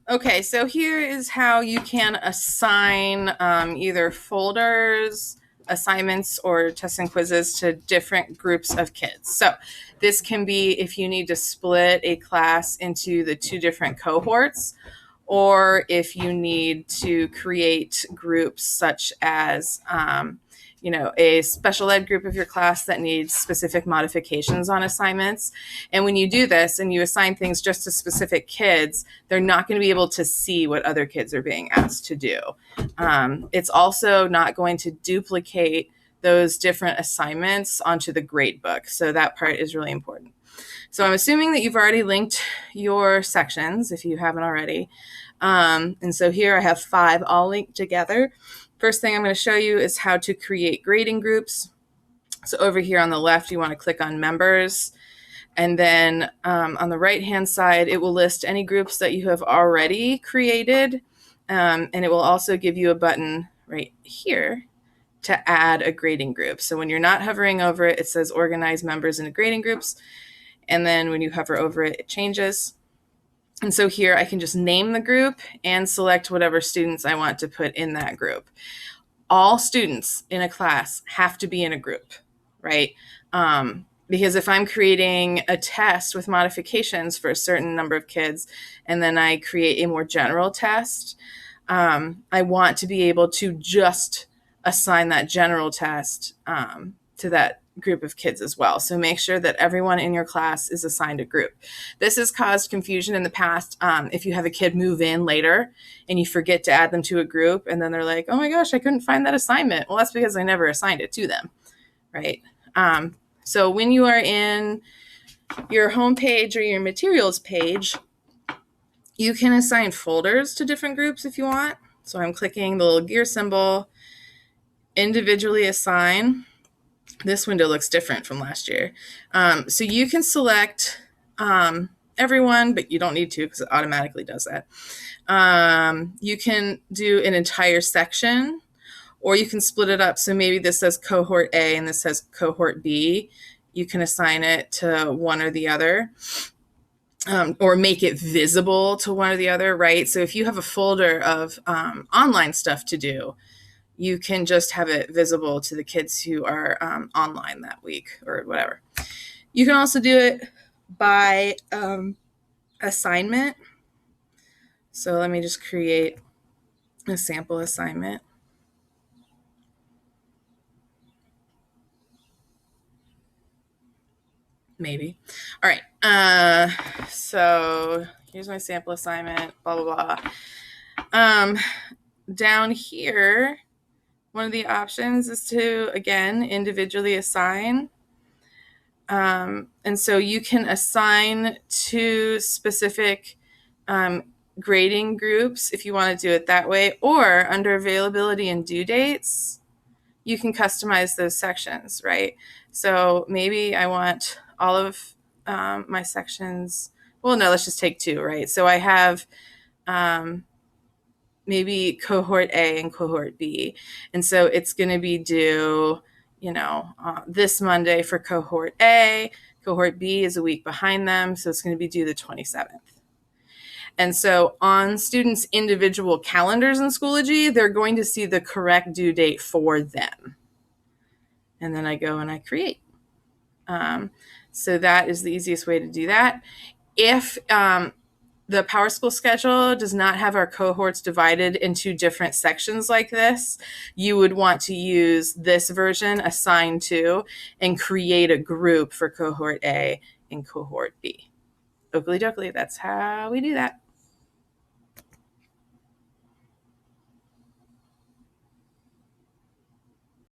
Okay, so here is how you can assign either folders, assignments, or tests and quizzes to different groups of kids. So this can be if you need to split a class into the two different cohorts, or if you need to create groups such as a special ed group of your class that needs specific modifications on assignments. And when you do this and you assign things just to specific kids, they're not going to be able to see what other kids are being asked to do. It's also not going to duplicate those different assignments onto the grade book. So that part is really important. So I'm assuming that you've already linked your sections if you haven't already. And so here I have 5 all linked together. First thing I'm going to show you is how to create grading groups. So over here on the left, you want to click on members. And then on the right-hand side, it will list any groups that you have already created. And it will also give you a button right here to add a grading group. So when you're not hovering over it, it says organize members into grading groups. And then when you hover over it, it changes. And so here I can just name the group and select whatever students I want to put in that group. All students in a class have to be in a group, right? Because if I'm creating a test with modifications for a certain number of kids, and then I create a more general test, I want to be able to just assign that general test to that group of kids as well. So make sure that everyone in your class is assigned a group. This has caused confusion in the past. If you have a kid move in later and you forget to add them to a group, and then they're like, oh my gosh, I couldn't find that assignment. Well, that's because I never assigned it to them, right? So when you are in your home page or your materials page, you can assign folders to different groups if you want. So I'm clicking the little gear symbol, individually assign. This window looks different from last year. So you can select everyone, but you don't need to because it automatically does that. You can do an entire section, or you can split it up. So maybe this says cohort A and this says cohort B. You can assign it to one or the other. Or make it visible to one or the other, right? So if you have a folder of online stuff to do, you can just have it visible to the kids who are online that week or whatever. You can also do it by assignment. So let me just create a sample assignment. Maybe. All right. So here's my sample assignment, blah, blah, blah. Down here, one of the options is to, again, individually assign. And so you can assign to specific grading groups if you want to do it that way, or under availability and due dates, you can customize those sections, right? So maybe I want all of my sections. Well, no, let's just take 2, right? So I have maybe cohort A and cohort B. And so it's going to be due, this Monday for cohort A. Cohort B is a week behind them, so it's going to be due the 27th. And so on students' individual calendars in Schoology, they're going to see the correct due date for them. And then I go and I create. So that is the easiest way to do that. If the PowerSchool schedule does not have our cohorts divided into different sections like this, you would want to use this version, assign to, and create a group for cohort A and cohort B. Oakley dokley, that's how we do that.